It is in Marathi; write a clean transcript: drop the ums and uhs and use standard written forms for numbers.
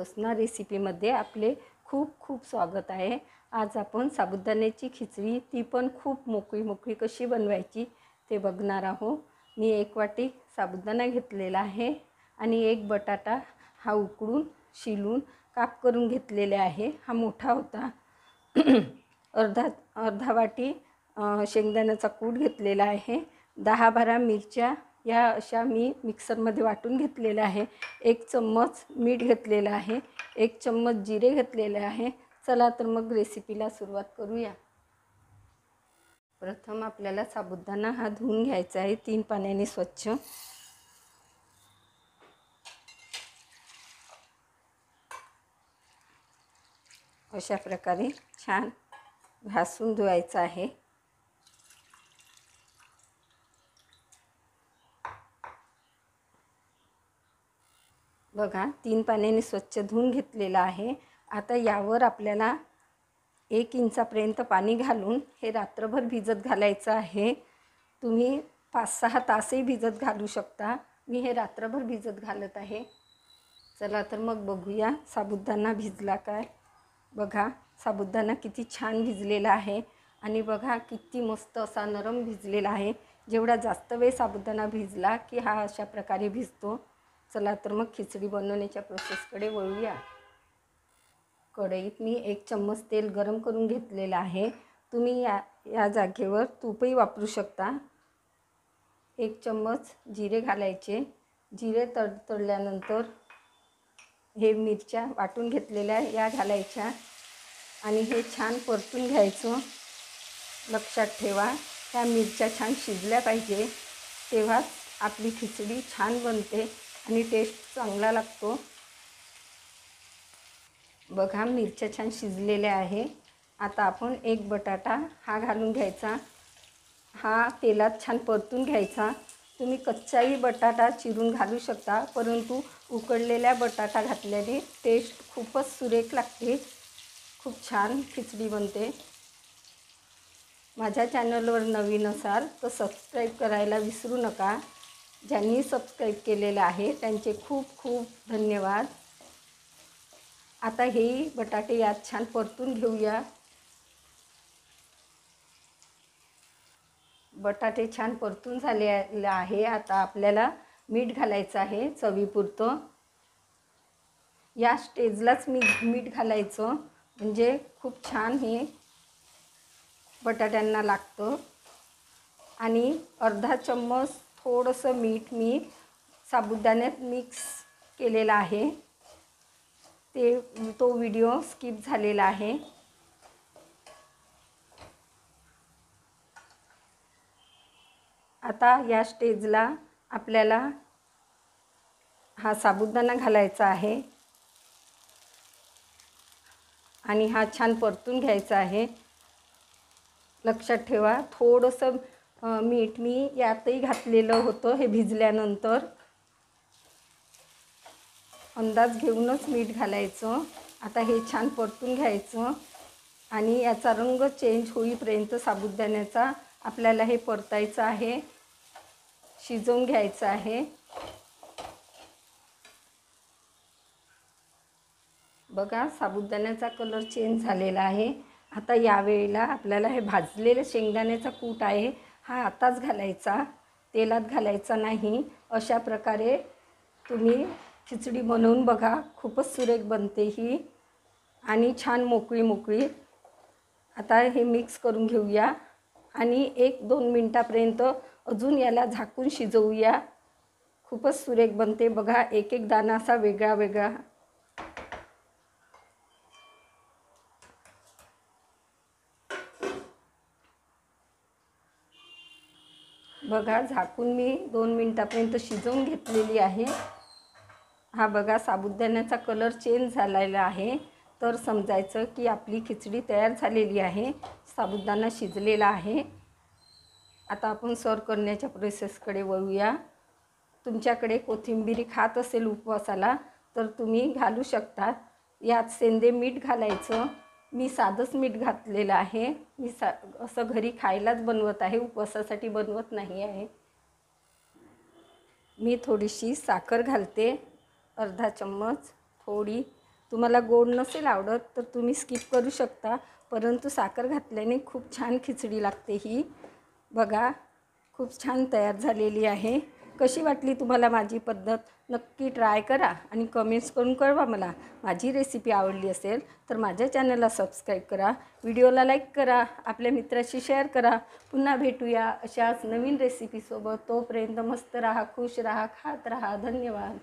सुसना रेसिपीमध्ये आपले खूप खूप स्वागत आहे। आज आपण साबुदाण्याची खिचडी ती पण खूप मोकळी कशी बनवायची ते बघणार आहोत। मी 1 वाटी साबुदाणा घेतलेला आहे आणि 1 बटाटा हा उकडून शिलून काप करून घेतलेले आहे। हा मोठा होता। अर्धा वाटी शेंगदाण्याचा कूट घेतलेला आहे। 10-12 मिरच्या या अशा मी मिक्सरमध्ये वाटून घेतलेल्या आहे। 1 चम्मच मीठ घेतलेला आहे। 1 चम्मच जिरे घेतलेले आहे। चला तर मग रेसिपीला सुरुवात करूया। प्रथम आपल्याला साबुदाणा हा धुवून घ्यायचा आहे 3 पाण्याने स्वच्छ। अशा प्रकारे छान घासून धुवायचा आहे। बघा 3 पाण्याने स्वच्छ धुवून घेतलेला आहे। आता यावर आपल्याला 1 इंचापर्यंत पाणी घालून हे रात्रभर भिजत घालायचं आहे। तुम्ही 5-6 तासही भिजत घालू शकता। मी हे रात्रभर भिजत घालत आहे। चला तर मग बघूया साबुदाणा भिजला काय। बघा साबुदाणा किती छान भिजलेला आहे आणि बघा किती मस्त असा नरम भिजलेला आहे। जेवढा जास्त वेळ साबुदाणा भिजला की हा अशा प्रकारे भिजतो। चला तर मग खिचडी बनवण्याच्या प्रोसेसकडे वळूया। कढईत मी 1 चम्मच तेल गरम करून घेतलेलं आहे। तुम्ही या जागेवर तूपही वापरू शकता। 1 चम्मच जिरे घालायचे। जिरे तडतडल्यानंतर हे मिरच्या वाटून घेतलेल्या या घालायच्या आणि हे छान परतून घ्यायचं। लक्षात ठेवा ह्या मिरच्या छान शिजल्या पाहिजे, तेव्हाच आपली खिचडी छान बनते आणि टेस्ट चांगला लागतो। बघा मिरच्या छान शिजलेल्या आहे। आता आपण 1 बटाटा हा घालून घ्यायचा। हा तेलात छान परतून घ्यायचा। तुम्ही कच्चाही बटाटा चिरून घालू शकता, परंतु उकडलेला बटाटा घातल्याने टेस्ट खूपच सुरेख लागते। खूप छान खिचडी बनते। माझ्या चॅनलवर नवीन असाल तर सबस्क्राईब करायला विसरू नका। ज्यांनी सबस्क्राईब केलेलं आहे त्यांचे खूप खूप धन्यवाद। आता हे बटाटे यात छान परतून घेऊया। बटाटे छान परतून झालेले आहे। आता आपल्याला मीठ घालायचं आहे चवीपुरतं। या स्टेजलाच मीठ घालायचं, म्हणजे खूप छान हे बटाट्यांना लागतं। आणि अर्धा चम्मच थोडंसं मीठ मी साबुदाण्यात मिक्स केलेलं आहे। तो व्हिडिओ स्किप झालेला आहे। आता या स्टेजला आपल्याला हा साबुदाणा घालायचा आहे आणि हा छान परतून घ्यायचा आहे। लक्षात ठेवा थोडंसं मीठ मी यातही घातलेलं होतं। हे भिजल्यानंतर अंदाज घेऊनच मीठ घालायचं। आता हे छान परतून घ्यायचं आणि याचा रंग चेंज होईपर्यंत साबुदाण्याचा आपल्याला हे परतायचं आहे, शिजवून घ्यायचं आहे। बघा साबुदाण्याचा कलर चेंज झालेला आहे। आता यावेळेला आपल्याला हे भाजलेले शेंगदाण्याचा कूट आहे हा आताच घालायचा, तेलात घालायचा नाही। अशा प्रकारे तुम्ही खिचडी बनवून बघा, खूपच सुरेख बनते ही आणि छान मोकळी। आता हे मिक्स करून घेऊया आणि 1-2 मिनिटापर्यंत अजून याला झाकून शिजवूया। खूपच सुरेख बनते। बघा एक दाणा असा वेगळा। बघा झाकून मी 2 मिनिटापर्यंत शिजवून घेतलेली आहे। हा बघा साबुदाण्याचा कलर चेंज झालेला आहे, तर समजायचं की आपली खिचडी तयार झालेली आहे। साबुदाणा शिजलेला आहे। आता आपण सर्व करण्याच्या प्रोसेसकडे वळूया। तुमच्याकडे कोथिंबीर खात असेल उपवासाला तर तुम्ही घालू शकता। यात सेंधे मीठ घालायचं। मी साधंच मीठ घातलेलं आहे। मी असं घरी खायलाच बनवत आहे, उपवासासाठी बनवत नाही आहे। मी थोडीशी साखर घालते, अर्धा चम्मच थोडी, तुम्हाला गोड नसेल आवडत तर तुम्ही स्किप करू शकता, परंतु साखर घातल्याने खूप छान खिचडी लागते ही. बघा खूप छान तयार झालेली आहे. कशी वाटली तुम्हाला माझी पद्धत? नक्की ट्राय करा आणि कमेंट्स करून कळवा मला. माझी रेसिपी आवडली असेल तर माझ्या चॅनलला सबस्क्राईब करा, व्हिडिओला लाईक करा, आपल्या मित्राशी शेअर करा. पुन्हा भेटूया अशाच नवीन रेसिपीसोबत. तोपर्यंत मस्त राहा, खुश राहा, खात राहा. धन्यवाद.